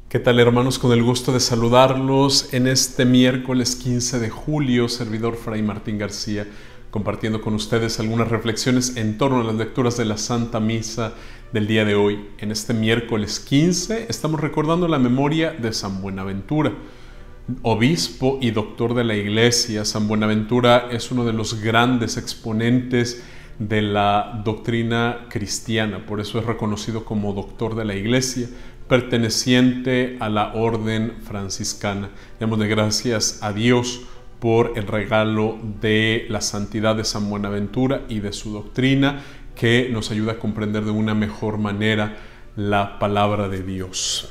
¿Qué tal, hermanos? Con el gusto de saludarlos en este miércoles 15 de julio, servidor Fray Martín García, compartiendo con ustedes algunas reflexiones en torno a las lecturas de la Santa Misa del día de hoy. En este miércoles 15 estamos recordando la memoria de San Buenaventura, obispo y doctor de la Iglesia. San Buenaventura es uno de los grandes exponentes de la doctrina cristiana, por eso es reconocido como doctor de la Iglesia, perteneciente a la orden franciscana. Damos de gracias a Dios por el regalo de la santidad de San Buenaventura y de su doctrina, que nos ayuda a comprender de una mejor manera la palabra de Dios.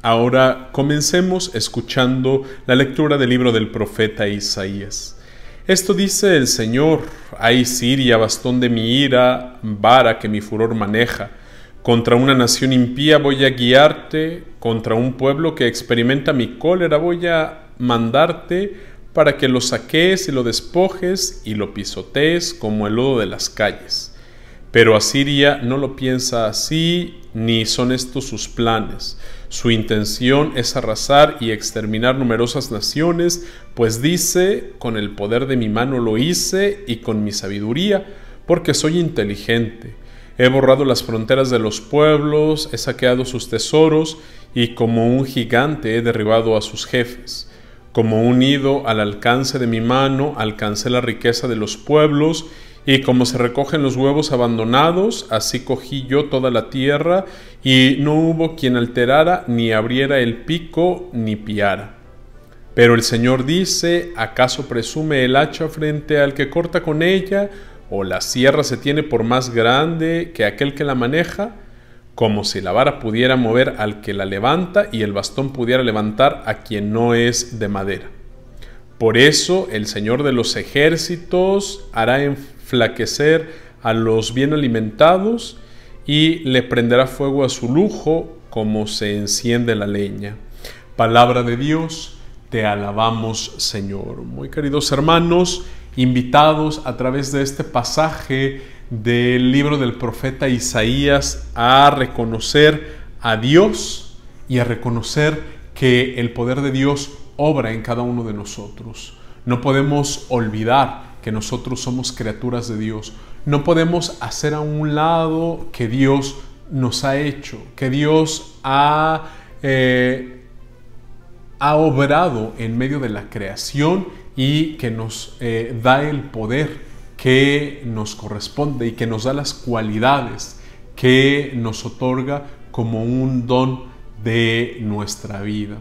Ahora comencemos escuchando la lectura del libro del profeta Isaías. Esto dice el Señor: «Ay, Siria, bastón de mi ira, vara que mi furor maneja. Contra una nación impía voy a guiarte, contra un pueblo que experimenta mi cólera voy a mandarte para que lo saques y lo despojes y lo pisotees como el lodo de las calles. Pero Asiria no lo piensa así, ni son estos sus planes. Su intención es arrasar y exterminar numerosas naciones, pues dice: con el poder de mi mano lo hice y con mi sabiduría, porque soy inteligente. He borrado las fronteras de los pueblos, he saqueado sus tesoros y como un gigante he derribado a sus jefes. Como un nido al alcance de mi mano alcancé la riqueza de los pueblos, y como se recogen los huevos abandonados, así cogí yo toda la tierra, y no hubo quien alterara, ni abriera el pico, ni piara. Pero el Señor dice: ¿acaso presume el hacha frente al que corta con ella? ¿O la sierra se tiene por más grande que aquel que la maneja? Como si la vara pudiera mover al que la levanta y el bastón pudiera levantar a quien no es de madera. Por eso el Señor de los ejércitos hará enflaquecer a los bien alimentados y le prenderá fuego a su lujo como se enciende la leña». Palabra de Dios, te alabamos, Señor. Muy queridos hermanos, invitados a través de este pasaje del libro del profeta Isaías a reconocer a Dios y a reconocer que el poder de Dios obra en cada uno de nosotros. No podemos olvidar que nosotros somos criaturas de Dios. No podemos hacer a un lado que Dios nos ha hecho, que Dios ha obrado en medio de la creación y que nos da el poder que nos corresponde y que nos da las cualidades que nos otorga como un don de nuestra vida.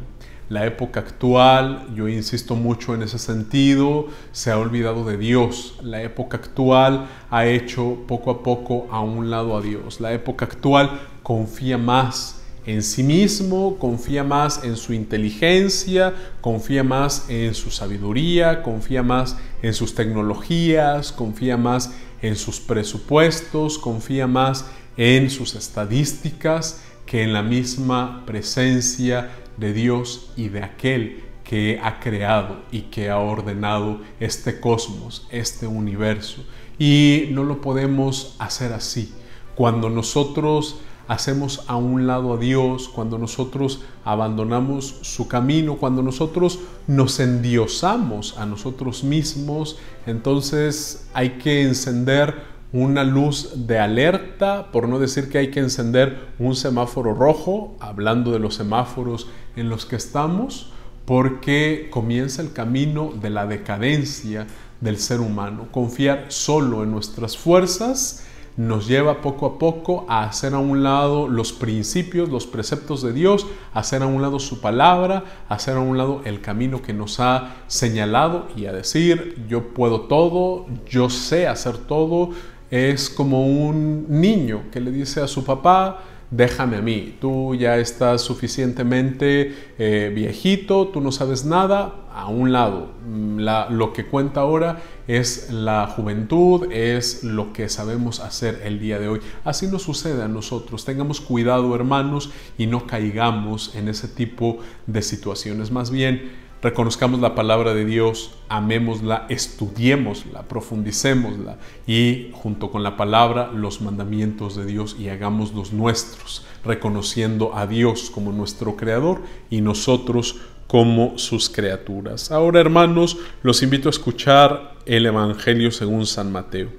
La época actual, yo insisto mucho en ese sentido, se ha olvidado de Dios. La época actual ha hecho poco a poco a un lado a Dios. La época actual confía más en sí mismo, confía más en su inteligencia, confía más en su sabiduría, confía más en sus tecnologías, confía más en sus presupuestos, confía más en sus estadísticas que en la misma presencia de Dios y de aquel que ha creado y que ha ordenado este cosmos, este universo. Y no lo podemos hacer así. Cuando nosotros hacemos a un lado a Dios, cuando nosotros abandonamos su camino, cuando nosotros nos endiosamos a nosotros mismos, entonces hay que encender una luz de alerta, por no decir que hay que encender un semáforo rojo, hablando de los semáforos en los que estamos, porque comienza el camino de la decadencia del ser humano. Confiar solo en nuestras fuerzas nos lleva poco a poco a hacer a un lado los principios, los preceptos de Dios, a hacer a un lado su palabra, a hacer a un lado el camino que nos ha señalado y a decir: yo puedo todo, yo sé hacer todo. Es como un niño que le dice a su papá: déjame a mí, tú ya estás suficientemente viejito, tú no sabes nada, a un lado. Lo que cuenta ahora es la juventud, es lo que sabemos hacer el día de hoy. Así nos sucede a nosotros. Tengamos cuidado, hermanos, y no caigamos en ese tipo de situaciones. Más bien, reconozcamos la palabra de Dios, amémosla, estudiémosla, profundicémosla y junto con la palabra los mandamientos de Dios y hagamos los nuestros, reconociendo a Dios como nuestro Creador y nosotros como sus criaturas. Ahora, hermanos, los invito a escuchar el Evangelio según San Mateo.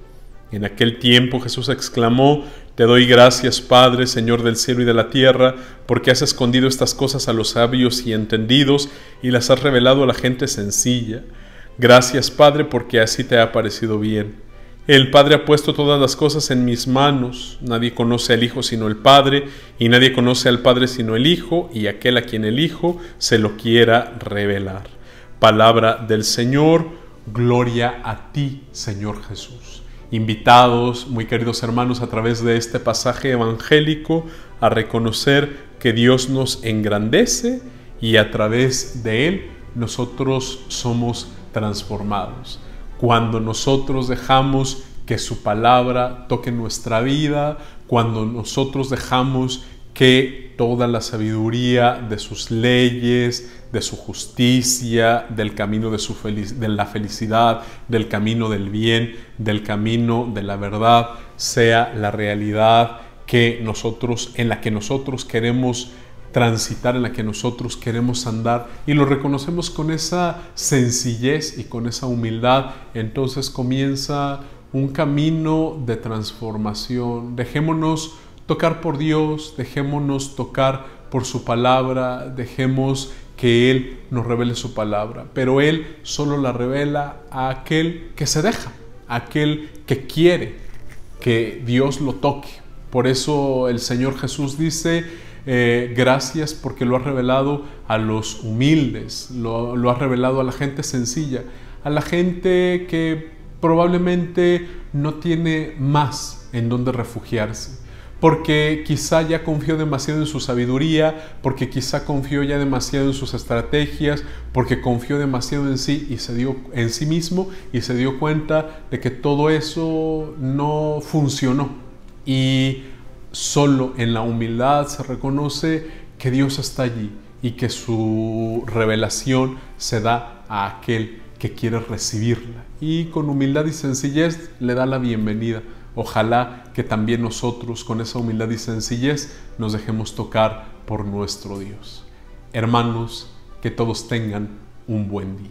En aquel tiempo Jesús exclamó: Te doy gracias, Padre, Señor del cielo y de la tierra, porque has escondido estas cosas a los sabios y entendidos y las has revelado a la gente sencilla. Gracias, Padre, porque así te ha parecido bien. El Padre ha puesto todas las cosas en mis manos. Nadie conoce al Hijo sino el Padre, y nadie conoce al Padre sino el Hijo, y aquel a quien el Hijo se lo quiera revelar. Palabra del Señor. Gloria a ti, Señor Jesús. Invitados, muy queridos hermanos, a través de este pasaje evangélico a reconocer que Dios nos engrandece y a través de Él nosotros somos transformados. Cuando nosotros dejamos que su palabra toque nuestra vida, cuando nosotros dejamos que toda la sabiduría de sus leyes, de su justicia, del camino de la felicidad, del camino del bien, del camino de la verdad, sea la realidad en la que nosotros queremos transitar, en la que nosotros queremos andar, y lo reconocemos con esa sencillez y con esa humildad, entonces comienza un camino de transformación. Dejémonos tocar por Dios, dejémonos tocar por su palabra, dejemos que Él nos revele su palabra, pero Él solo la revela a aquel que se deja, a aquel que quiere que Dios lo toque. Por eso el Señor Jesús dice: gracias porque lo has revelado a los humildes, lo has revelado a la gente sencilla, a la gente que probablemente no tiene más en donde refugiarse, porque quizá ya confió demasiado en su sabiduría, porque quizá confió ya demasiado en sus estrategias, porque confió demasiado en sí y en sí mismo y se dio cuenta de que todo eso no funcionó. Y solo en la humildad se reconoce que Dios está allí y que su revelación se da a aquel que quiere recibirla, y con humildad y sencillez le da la bienvenida. Ojalá que también nosotros con esa humildad y sencillez nos dejemos tocar por nuestro Dios. Hermanos, que todos tengan un buen día.